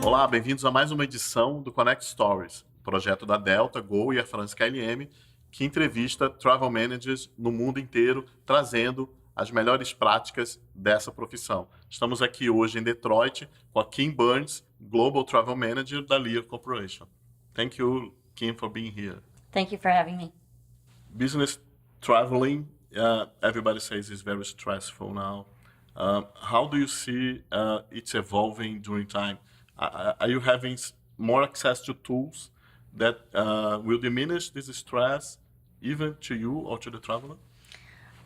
Olá, bem-vindos a mais uma edição do Connect Stories, projeto da Delta, Gol e a France KLM, que entrevista travel managers no mundo inteiro, trazendo as melhores práticas dessa profissão. Estamos aqui hoje em Detroit com a Kim Burns, Global Travel Manager da Lear Corporation. Thank you, Kim, for being here. Thank you for having me. Business traveling, everybody says is very stressful now. How do you see it's evolving during time? Are you having more access to tools that will diminish this stress even to you or to the traveler?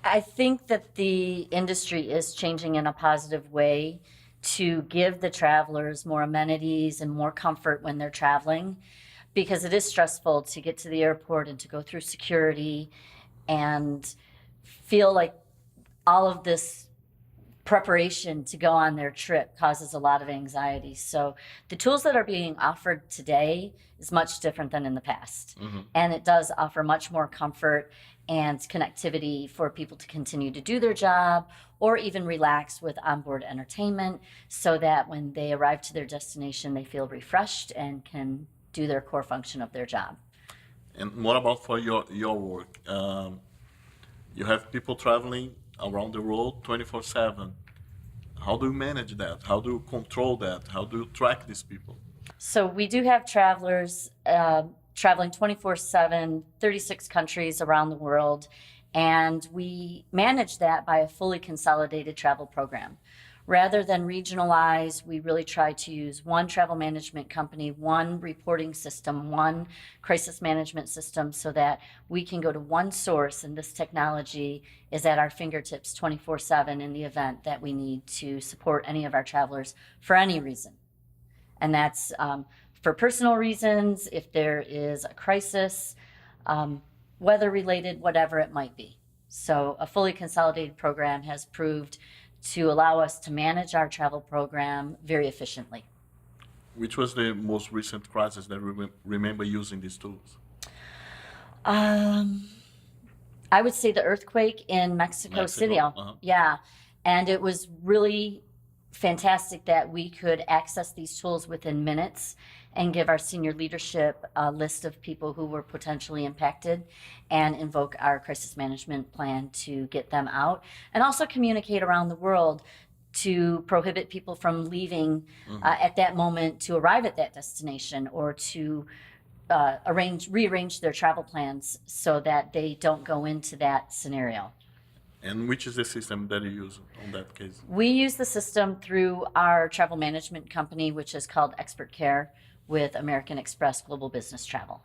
I think that the industry is changing in a positive way to give the travelers more amenities and more comfort when they're traveling, because it is stressful to get to the airport and to go through security and feel like all of this preparation to go on their trip causes a lot of anxiety. So the tools that are being offered today is much different than in the past. Mm-hmm. And it does offer much more comfort and connectivity for people to continue to do their job or even relax with onboard entertainment so that when they arrive to their destination, they feel refreshed and can do their core function of their job. And what about for your work? You have people traveling around the world 24/7. How do you manage that? How do you control that? How do you track these people? So we do have travelers traveling 24/7, 36 countries around the world, and we manage that by a fully consolidated travel program. Rather than regionalize, we really try to use one travel management company, one reporting system, one crisis management system so that we can go to one source, and this technology is at our fingertips 24/7 in the event that we need to support any of our travelers for any reason. And that's for personal reasons, if there is a crisis, weather-related, whatever it might be. So a fully consolidated program has proved to allow us to manage our travel program very efficiently. Which was the most recent crisis that you remember using these tools? I would say the earthquake in Mexico City. Uh-huh. Yeah. And it was really fantastic that we could access these tools within minutes and give our senior leadership a list of people who were potentially impacted and invoke our crisis management plan to get them out, and also communicate around the world to prohibit people from leaving at that moment to arrive at that destination, or to rearrange their travel plans so that they don't go into that scenario. And which is the system that you use on that case? We use the system through our travel management company, which is called Expert Care with American Express Global Business Travel.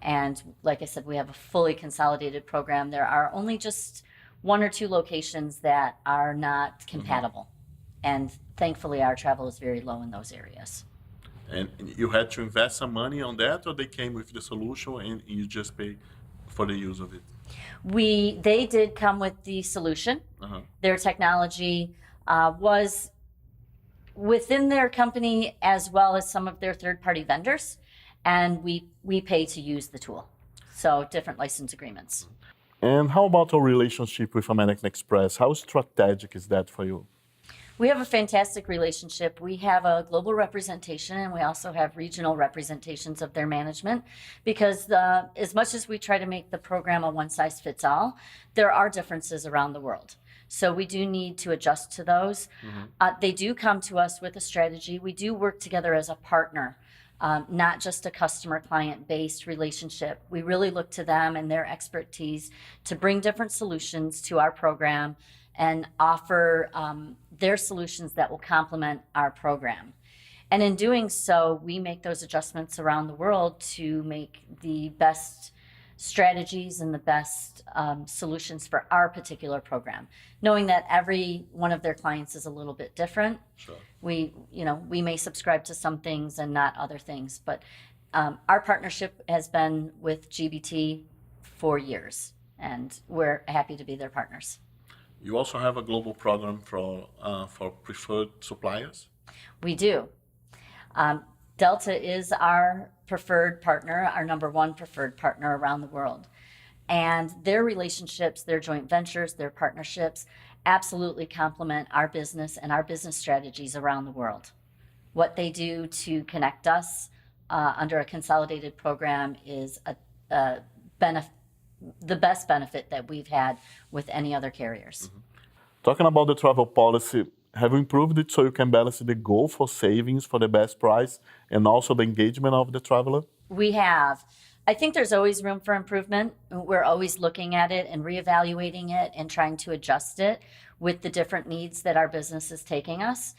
And like I said, we have a fully consolidated program. There are only just one or two locations that are not compatible. And thankfully, our travel is very low in those areas. And you had to invest some money on that, or they came with the solution and you just pay for the use of it? They did come with the solution. Uh-huh. Their technology was within their company as well as some of their third-party vendors, and we pay to use the tool. So different license agreements. And how about our relationship with American Express? How strategic is that for you? We have a fantastic relationship. We have a global representation, and we also have regional representations of their management, because as much as we try to make the program a one-size-fits-all, there are differences around the world. So we do need to adjust to those. They do come to us with a strategy. We do work together as a partner, not just a customer-client-based relationship. We really look to them and their expertise to bring different solutions to our program and offer their solutions that will complement our program. And in doing so, we make those adjustments around the world to make the best strategies and the best solutions for our particular program, knowing that every one of their clients is a little bit different. Sure. We may subscribe to some things and not other things, but our partnership has been with GBT for years, and we're happy to be their partners. You also have a global program for preferred suppliers? We do. Delta is our preferred partner, our number one preferred partner around the world. And their relationships, their joint ventures, their partnerships absolutely complement our business and our business strategies around the world. What they do to connect us under a consolidated program is a the best benefit that we've had with any other carriers. Talking about the travel policy, have you improved it so you can balance the goal for savings for the best price and also the engagement of the traveler? We have. I think there's always room for improvement. We're always looking at it and reevaluating it and trying to adjust it with the different needs that our business is taking us.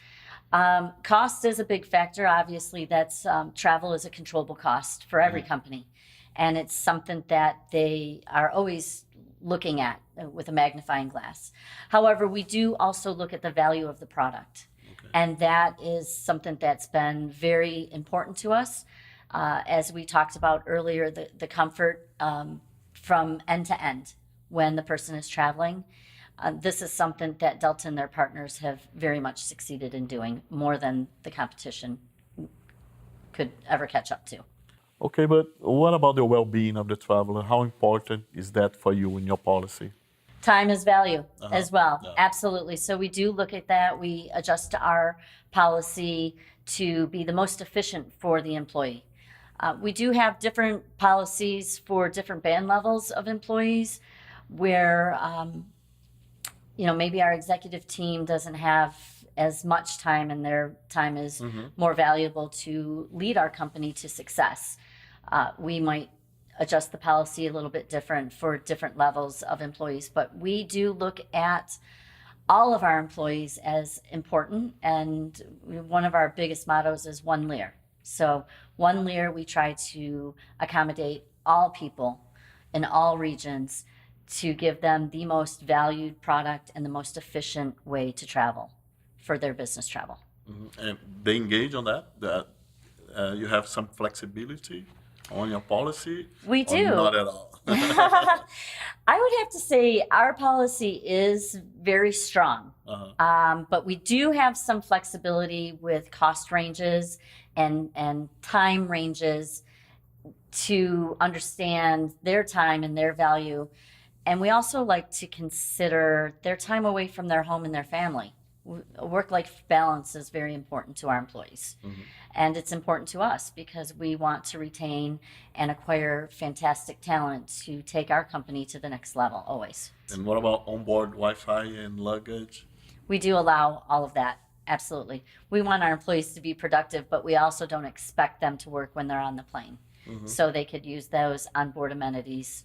Cost is a big factor. Obviously, that's travel is a controllable cost for every company. And it's something that they are always looking at with a magnifying glass. However, we do also look at the value of the product. Okay. And that is something that's been very important to us. As we talked about earlier, the comfort from end to end when the person is traveling. This is something that Delta and their partners have very much succeeded in doing, more than the competition could ever catch up to. Okay, but what about the well-being of the traveler? How important is that for you in your policy? Time is value as well. Yeah. Absolutely. So we do look at that. We adjust our policy to be the most efficient for the employee. We do have different policies for different band levels of employees where, maybe our executive team doesn't have as much time and their time is more valuable to lead our company to success. We might adjust the policy a little bit different for different levels of employees, but we do look at all of our employees as important, and one of our biggest mottos is one Lear. So one Lear, we try to accommodate all people in all regions to give them the most valued product and the most efficient way to travel for their business travel. And they engage on that you have some flexibility on your policy? We do. Not at all? I would have to say our policy is very strong, but we do have some flexibility with cost ranges and time ranges to understand their time and their value. And we also like to consider their time away from their home and their family. Work-life balance is very important to our employees. And it's important to us because we want to retain and acquire fantastic talent to take our company to the next level, always. And what about onboard Wi-Fi and luggage? We do allow all of that, absolutely. We want our employees to be productive, but we also don't expect them to work when they're on the plane. So they could use those onboard amenities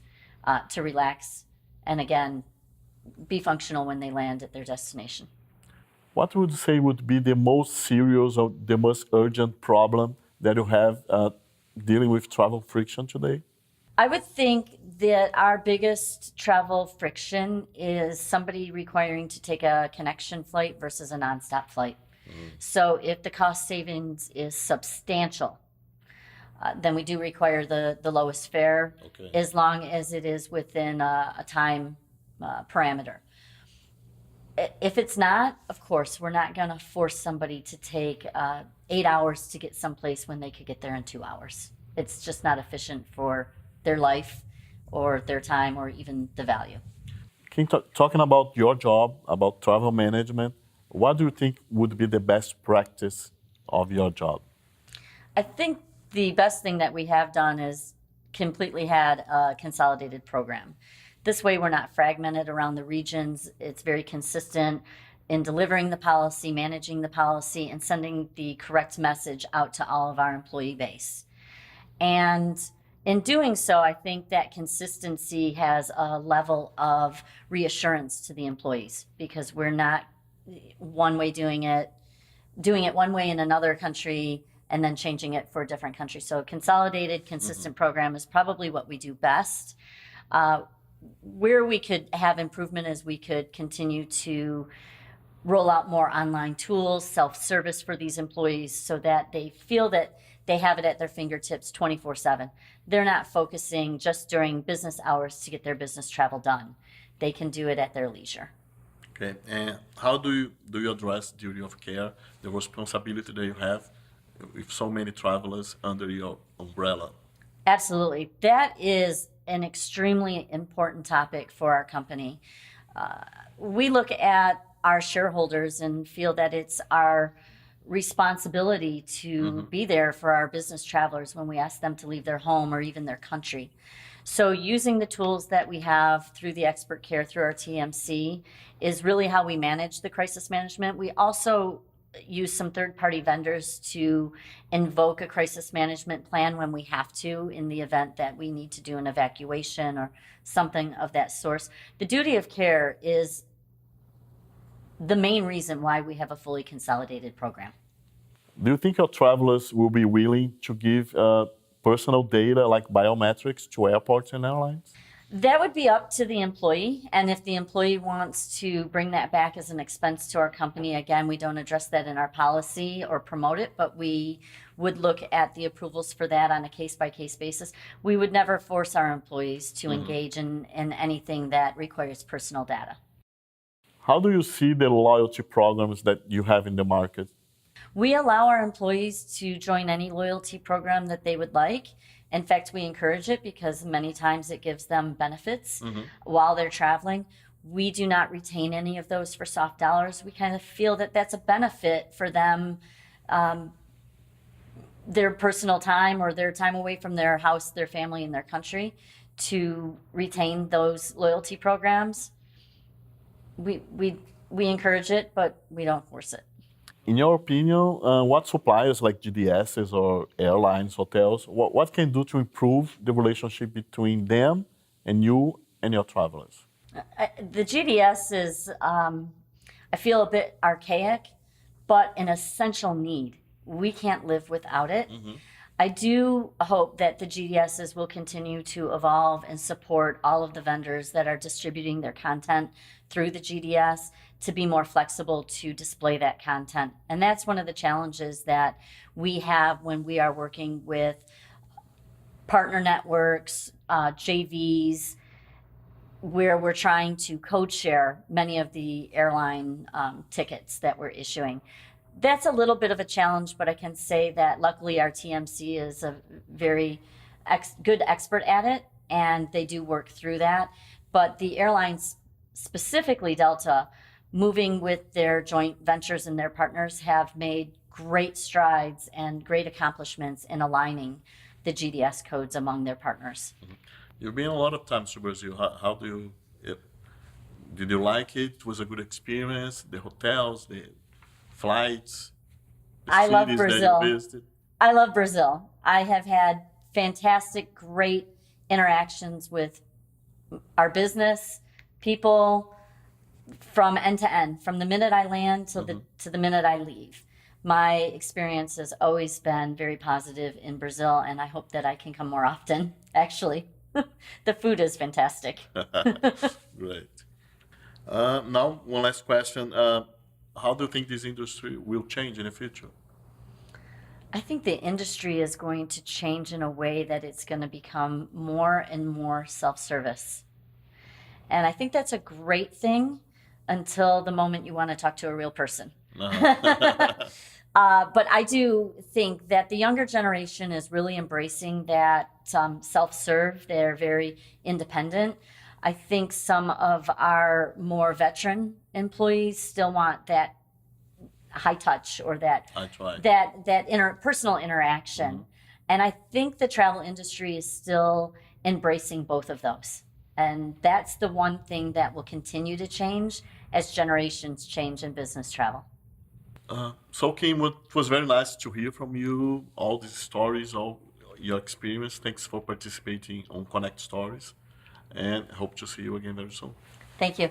to relax and, again, be functional when they land at their destination. What would you say would be the most serious or the most urgent problem that you have dealing with travel friction today? I would think that our biggest travel friction is somebody requiring to take a connection flight versus a nonstop flight. So if the cost savings is substantial, then we do require the lowest fare, as long as it is within a time parameter. If it's not, of course, we're not going to force somebody to take 8 hours to get someplace when they could get there in 2 hours. It's just not efficient for their life or their time or even the value. Talking about your job, about travel management, what do you think would be the best practice of your job? I think the best thing that we have done is completely had a consolidated program. This way, we're not fragmented around the regions. It's very consistent in delivering the policy, managing the policy, and sending the correct message out to all of our employee base. And in doing so, I think that consistency has a level of reassurance to the employees because we're not one way doing it one way in another country and then changing it for a different country. So a consolidated, consistent program is probably what we do best. Where we could have improvement is we could continue to roll out more online tools, self-service for these employees so that they feel that they have it at their fingertips 24/7. They're not focusing just during business hours to get their business travel done. They can do it at their leisure. Okay, and how do you address duty of care, the responsibility that you have with so many travelers under your umbrella? Absolutely. That is an extremely important topic for our company. We look at our shareholders and feel that it's our responsibility to be there for our business travelers when we ask them to leave their home or even their country. So using the tools that we have through the expert care, through our TMC, is really how we manage the crisis management. We also use some third-party vendors to invoke a crisis management plan when we have to, in the event that we need to do an evacuation or something of that sort. The duty of care is the main reason why we have a fully consolidated program. Do you think your travelers will be willing to give personal data like biometrics to airports and airlines? That would be up to the employee, and if the employee wants to bring that back as an expense to our company, again, we don't address that in our policy or promote it, but we would look at the approvals for that on a case-by-case basis. We would never force our employees to engage in anything that requires personal data. How do you see the loyalty programs that you have in the market? We allow our employees to join any loyalty program that they would like. In fact, we encourage it because many times it gives them benefits while they're traveling. We do not retain any of those for soft dollars. We kind of feel that that's a benefit for them, their personal time or their time away from their house, their family, and their country, to retain those loyalty programs. We encourage it, but we don't force it. In your opinion, what suppliers like GDSs or airlines, hotels, what can do to improve the relationship between them and you and your travelers? The GDS is, I feel, a bit archaic, but an essential need. We can't live without it. I do hope that the GDSs will continue to evolve and support all of the vendors that are distributing their content through the GDS to be more flexible to display that content. And that's one of the challenges that we have when we are working with partner networks, JVs, where we're trying to code share many of the airline tickets that we're issuing. That's a little bit of a challenge, but I can say that luckily our TMC is a very good expert at it, and they do work through that. But the airlines, specifically Delta, moving with their joint ventures and their partners, have made great strides and great accomplishments in aligning the GDS codes among their partners. You've been a lot of times to Brazil. How do you, did you like it? It was a good experience? The hotels, the flights, the I love cities Brazil. that you visited? I love Brazil. I have had fantastic, great interactions with our business, people, from end to end, from the minute I land to the minute I leave. My experience has always been very positive in Brazil, and I hope that I can come more often, actually. The food is fantastic. Great. Now, one last question. How do you think this industry will change in the future? I think the industry is going to change in a way that it's going to become more and more self-service. And I think that's a great thing until the moment you want to talk to a real person. But I do think that the younger generation is really embracing that self-serve. They're very independent. I think some of our more veteran employees still want that high touch or that personal interaction. And I think the travel industry is still embracing both of those. And that's the one thing that will continue to change as generations change in business travel. So Kim, it was very nice to hear from you, all these stories, all your experience. Thanks for participating on Connect Stories, and hope to see you again very soon. Thank you.